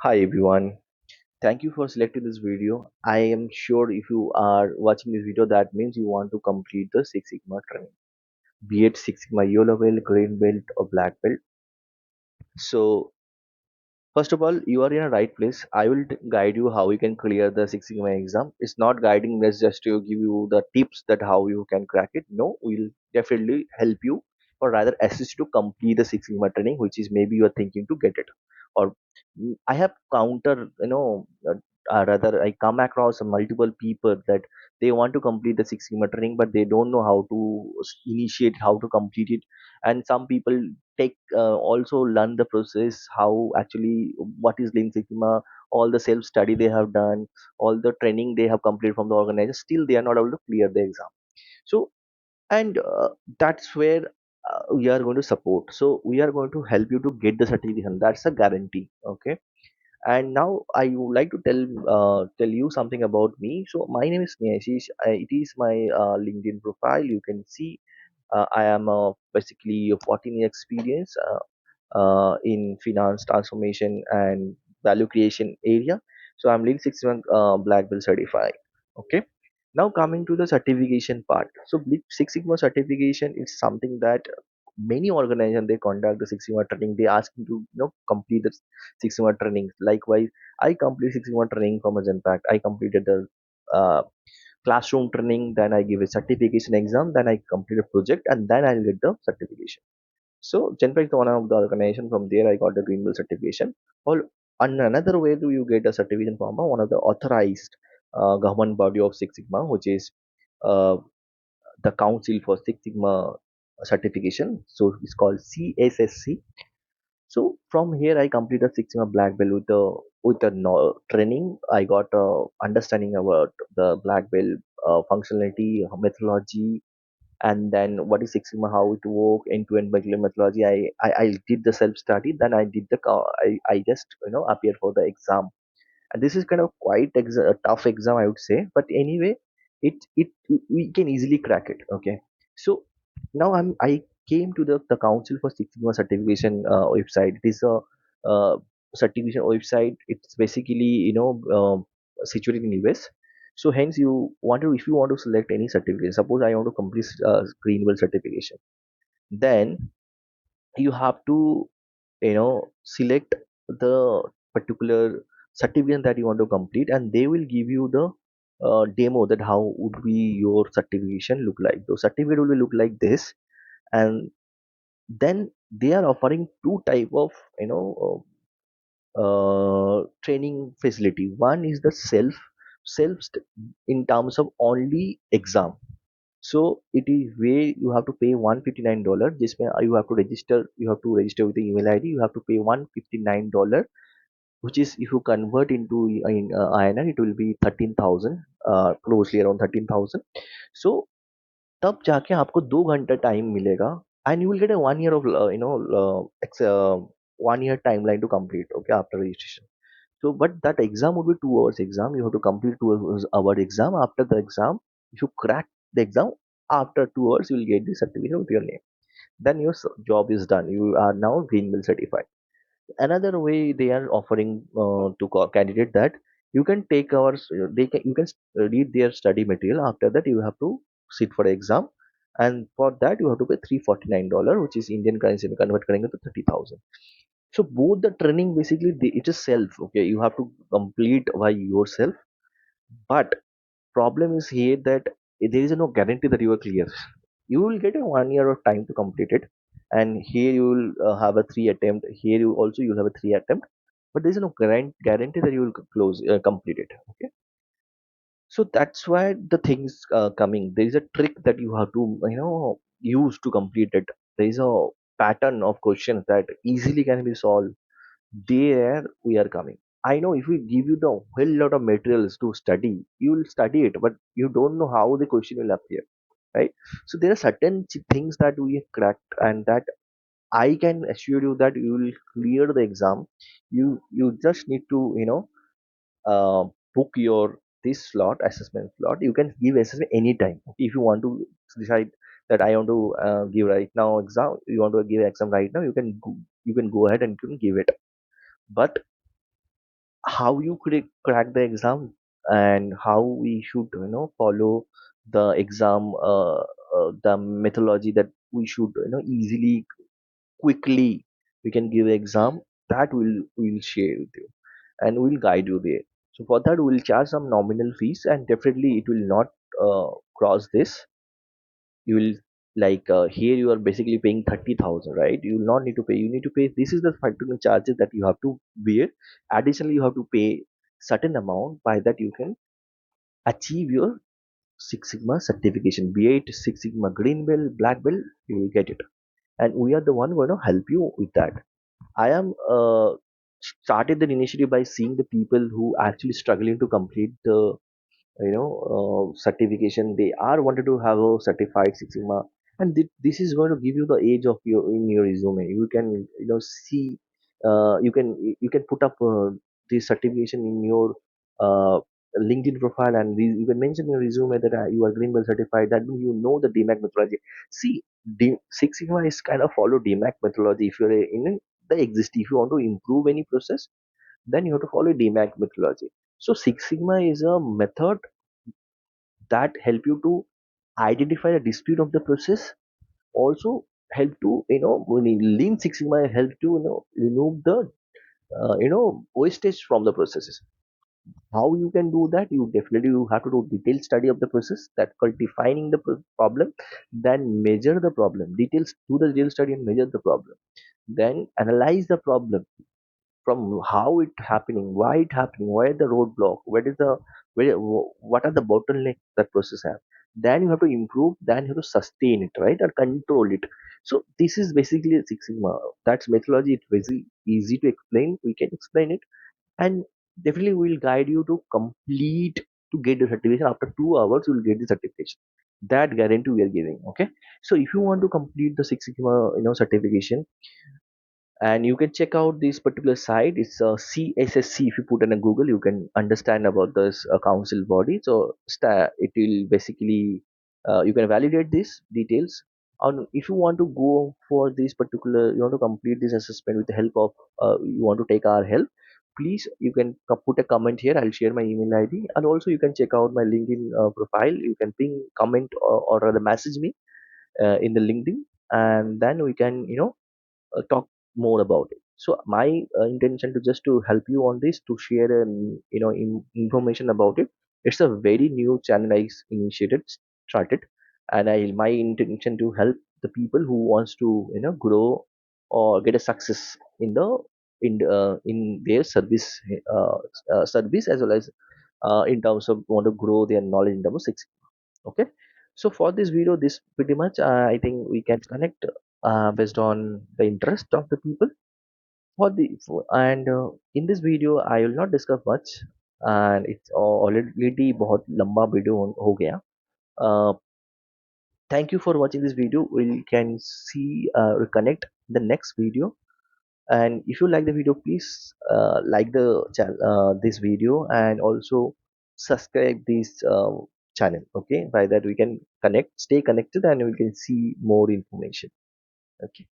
Hi everyone, thank you for selecting this video. I am sure if you are watching this video, that means you want to complete the Six Sigma training, be it Six Sigma yellow belt, green belt, or black belt. So first of all, you are in a right place. I will guide you how you can clear the Six Sigma exam. It's not guiding us just to give you the tips that how you can crack it. No, we'll definitely help you, or rather assist you to complete the Six Sigma training, which is maybe you are thinking to get it. Or I have counter, rather I come across multiple people that they want to complete the Six Sigma training, but they don't know how to initiate, how to complete it, and some people take also learn the process how actually what is Lean Sigma, all the self study they have done, all the training they have completed from the organizer, still they are not able to clear the exam. So and that's where we are going to support. So we are going to help you to get the certification. That's a guarantee. Okay. And now I would like to tell you something about me. So my name is Nyashish. It is my LinkedIn profile. You can see I am basically a 14 year experience in finance transformation and value creation area. So I'm Lean Six Sigma Black Belt certified. Okay. Now coming to the certification part. So Six Sigma certification is something that many organizations they conduct the Six Sigma training. They ask you to complete the Six Sigma training. Likewise, I complete Six Sigma training from a Impact. I completed the uh, classroom training. Then I give a certification exam. Then I complete a project, and then I'll get the certification. So Genpact is one of the organization. From there, I got the Green Belt certification. Well, and another way do you get a certification from one of the authorized government body of Six Sigma, which is uh, the Council for Six Sigma certification. So it's called CSSC. So from here, I completed Six Sigma Black Belt with the training. I got understanding about the Black Belt functionality, methodology, and then what is Six Sigma, how it work, end-to-end methodology. I did the self-study, then I did I just appeared for the exam, and this is kind of quite a tough exam, I would say, but anyway, it we can easily crack it. Okay, so now I came to the Council for Six Sigma certification website. It is a certification website. It's basically situated in US. So hence you want to, if you want to select any certificate, suppose I want to complete Greenwell certification, then you have to select the particular certificate that you want to complete, and they will give you the demo that how would be your certification look like. The certificate will look like this, and then they are offering two type of training facility. One is the in terms of only exam. So it is where you have to pay $159. This way you have to register. You have to register with the email ID. You have to pay $159, which is if you convert into INR, it will be 13,000, closely around 13,000. So तब जाके आपको 2 घंटा time मिलेगा, and you will get a 1 year of 1 year timeline to complete. Okay, after registration. So, but that exam would be 2 hours exam. You have to complete 2 hour exam. After the exam, if you crack the exam, after 2 hours, you will get the certificate with your name. Then your job is done. You are now green bill certified. Another way they are offering to candidate that you can take hours. You can read their study material. After that, you have to sit for the exam, and for that you have to pay $349, which is Indian currency convert करेंगे to 30,000. So both the training basically it is self. Okay, you have to complete by yourself, but problem is here that there is no guarantee that you are clear. You will get a 1 year of time to complete it, and here you will have a three attempt. Here you also you'll have a three attempt, but there is no guarantee that you will complete it. Okay, so that's why the things coming. There is a trick that you have to use to complete it. There is a pattern of questions that easily can be solved. There we are coming. I know if we give you the whole lot of materials to study, you will study it, but you don't know how the question will appear, right? So there are certain things that we have cracked, and that I can assure you that you will clear the exam. You just need to uh, book your this slot, assessment slot. You can give assessment anytime. If you want to decide that I want to give right now exam, you want to give exam right now, you can go ahead and you can give it. But how you could crack the exam, and how we should follow the exam, the methodology that we should easily, quickly we can give exam, that will share with you, and we'll guide you there. So for that we'll charge some nominal fees, and definitely it will not cross this. You will, like, here you are basically paying 30,000, right? You will not need to pay, you need to pay, this is the factoring charges that you have to bear. Additionally, you have to pay certain amount, by that you can achieve your Six Sigma certification, be it Six Sigma green belt, black belt, you will get it, and we are the one going to help you with that. I am started the initiative by seeing the people who actually struggling to complete the certification. They are wanted to have a certified Six Sigma, and this is going to give you the edge of your in your resume. You can see, you can put up this certification in your uh, LinkedIn profile, and you can mention in your resume that you are green belt certified. That means you know the DMAC methodology. See, Six Sigma is kind of follow DMAC methodology. If you're in the exist, if you want to improve any process, then you have to follow DMAC methodology. So Six Sigma is a method that help you to identify the dispute of the process, also help to when you lean Six Sigma help to remove the wastage from the processes. How you can do that? You definitely you have to do detailed study of the process, that called defining the problem, then measure the problem details, do the detailed study and measure the problem, then analyze the problem from how it happening, why it happening, where the roadblock, where is the what are the bottlenecks that process have. Then you have to improve, then you have to sustain it, right, or control it. So this is basically a Six Sigma. That's methodology. It's very easy to explain. We can explain it, and definitely we'll guide you to complete, to get the certification. After 2 hours, you will get the certification. That guarantee we are giving. Okay. So if you want to complete the Six Sigma, certification, and you can check out this particular site, it's CSSC. If you put in a Google, you can understand about this council body. So it will basically, you can validate these details. On if you want to go for this particular, you want to complete this assessment with the help of, you want to take our help, please you can put a comment here. I'll share my email ID, and also you can check out my LinkedIn profile. You can ping, comment, or rather message me in the LinkedIn, and then we can talk more about it. So my intention to just to help you on this, to share information about it. It's a very new channel I initiated, started, and I my intention to help the people who wants to grow or get a success in the in their service, service, as well as in terms of want to grow their knowledge in terms of six. Okay. So for this video, this pretty much, I think we can connect based on the interest of the people for the and in this video I will not discuss much, and it's already बहुत लंबा video हो गया. uh, thank you for watching this video. We can see, reconnect the next video, and if you like the video, please like the channel, this video, and also subscribe this channel. Okay, by that we can connect, stay connected, and we can see more information. Okay.